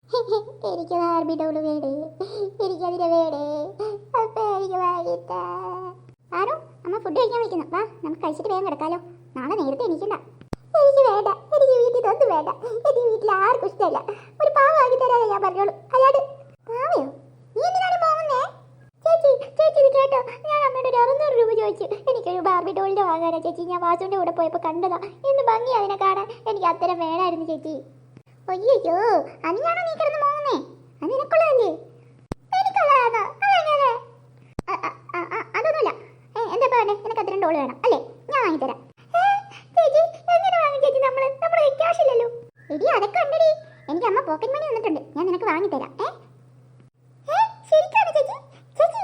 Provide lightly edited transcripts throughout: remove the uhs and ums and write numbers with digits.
എനിക്ക് Barbie doll വേടേ, എനിക്കതിനെ വേടേ, അപ്പൊ എനിക്ക് വാങ്ങിത്ത. ആരോ അമ്മ ഫുഡ് കഴിക്കാൻ വയ്ക്കുന്നു. വാ നമുക്ക് കഴിച്ചിട്ട് വേഗം കിടക്കാലോ, നാളെ നേരത്തെ എണീക്കണ്ട. എനിക്ക് വേണ്ട, എനിക്ക് വീട്ടിൽ ഒന്നും വേണ്ട, എനിക്ക് വീട്ടിൽ ആർക്കും ഇഷ്ടമല്ല. ഒരു പാവ വാങ്ങി തരാതെ ഞാൻ പറഞ്ഞോളൂ. അയാള് പാവയോ? നീ എന്തിനാണ് പോകുന്നേ? ചേച്ചി ചേച്ചി ഇത് കേട്ടോ, ഞാൻ അമ്മയുടെ ഒരു 600 രൂപ ചോദിച്ചു. എനിക്കൊരു ബാർബി ഡോളിന്റെ വാങ്ങാനാ ചേച്ചി. ഞാൻ വാസുവിന്റെ കൂടെ പോയപ്പോൾ കണ്ടതാ. എന്ത് ഭംഗി അതിനെ കാണാൻ. എനിക്ക് അത്തരം വേണമായിരുന്നു ചേച്ചി. അയ്യോ അതിനാണോ നീ കിടന്ന് പോകുന്നേ? അത് നിനക്കുള്ളതല്ലേ? എനിക്കുള്ളതാണോ? അതെങ്ങനെ? അതൊന്നുമില്ല. എന്താ പറഞ്ഞേ? നിനക്ക് അത്തരം ഡോള് വേണം അല്ലേ? ഞാൻ വാങ്ങിത്തരാം. ചേച്ചി എങ്ങനെ വാങ്ങി ചേച്ചി? നമ്മള് ക്യാഷ് ഇല്ലല്ലോ. എടി അതൊക്കെ ഉണ്ടടി, എനിക്ക് അമ്മ പോക്കറ്റ് മണി തന്നിട്ടുണ്ട്. ഞാൻ നിനക്ക് വാങ്ങിത്തരാം. ശരിക്കാണ് ചേച്ചി? ചേച്ചി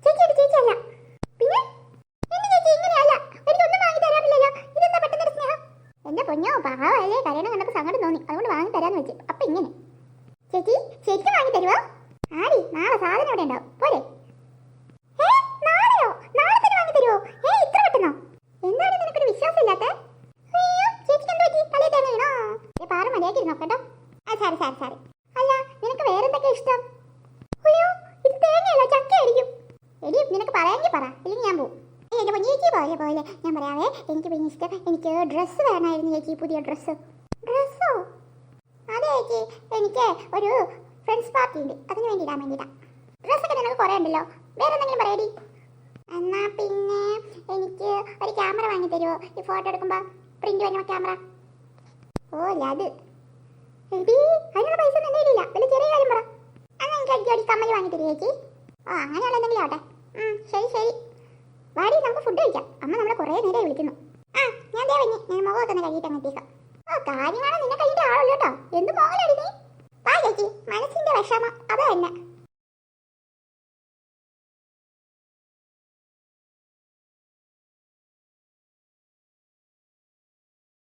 ചേച്ചി അത് ചേച്ചിയല്ല പിന്നെ എന്റെ ചേച്ചി ഇങ്ങനെയല്ല. എനിക്കൊന്നും വാങ്ങി തരാറില്ലല്ലോ. ഇതെന്താ പെട്ടെന്നൊരു സ്നേഹം? എന്റെ പൊന്നോ പാവല്ലേ, കരയണം കണ്ടപ്പോൾ സങ്കടം തോന്നി, അതുകൊണ്ട് വാങ്ങി തരാന്ന് വെച്ചു. അപ്പൊ ഇങ്ങനെ ചേച്ചി ശരിക്കും വാങ്ങി തരുവോ? ആടി നാളെ സാധനം ഇവിടെ ഉണ്ടാവും പോരെ? നാളെയോ? നാളെ തന്നെ വാങ്ങി തരുവോ? ഇത്ര പെട്ടെന്നോ? എന്താണ് നിനക്കൊരു വിശ്വാസം ഇല്ലാത്ത? ചേച്ചിക്ക് എന്ത് പറ്റി? തലേ തേങ്ങ വീണോ? പാറ മര്യാദയ്ക്ക് നോക്കട്ടോ. സാരി സാരി സാരി. അല്ല നിനക്ക് വേറെന്തൊക്കെ ഇഷ്ടം? അയ്യോ ഇത് തേങ്ങയല്ല, ചക്കയായിരിക്കും. എടി നിനക്ക് പറയാമെങ്കിൽ പറ, ഇല്ലെങ്കിൽ ഞാൻ പോവും. എന്റെ ചേച്ചി പോലെ പോലെ ഞാൻ പറയാവേ. എനിക്ക് പിന്നെ ഇഷ്ടം, എനിക്ക് ഡ്രസ്സ് വേണമായിരുന്നു ചേച്ചി, പുതിയ ഡ്രസ്സ്. ഡ്രസ്സോ? അതെ ചേച്ചി, എനിക്ക് ഒരു ഫ്രണ്ട്സ് പാർട്ടി ഉണ്ട്, അതിന് വേണ്ടി ഇടാൻ വേണ്ടിയിട്ടാ. ഡ്രസ്സൊക്കെ നിനക്ക് കുറേ ഉണ്ടല്ലോ, വേറെ എന്തെങ്കിലും പറയടി. എന്നാ പിന്നെ എനിക്ക് ഒരു ക്യാമറ വാങ്ങി തരുമോ? ഈ ഫോട്ടോ എടുക്കുമ്പോൾ പ്രിന്റ് വരുന്ന ക്യാമറ. ഓ അല്ല അത്. എടി അതിനുള്ള പൈസ ഒന്നും എൻ്റെ കയ്യിലില്ല, വലിയ ചെറിയ കാര്യം പറ. അങ്ങനെ എനിക്ക് അടിക്കടി കമ്മൽ വാങ്ങി തരുമോ ചേച്ചി? അങ്ങനെയുള്ള എന്തെങ്കിലും ആവട്ടെ. ശരി ശരി. വാടി നമുക്ക് ഫുഡ് കഴിക്കാം. അമ്മ നമ്മളെ കുറേ നേരം വിളിക്കുന്നു. ഞാൻ ദേ വന്നി, ഞാൻ മുഖമൊക്കെ ഒന്ന് കഴുകിയിട്ട് അങ്ങെത്തിക്കാം. കാര്യമാണ് നിന്നെ കഴിഞ്ഞിട്ട് ആളല്ലോ കേട്ടോ. എന്ത് മോഹലടി നീ? വാ ചേച്ചി, മനസ്സിന്റെ വിഷമം അതാ തന്നെ.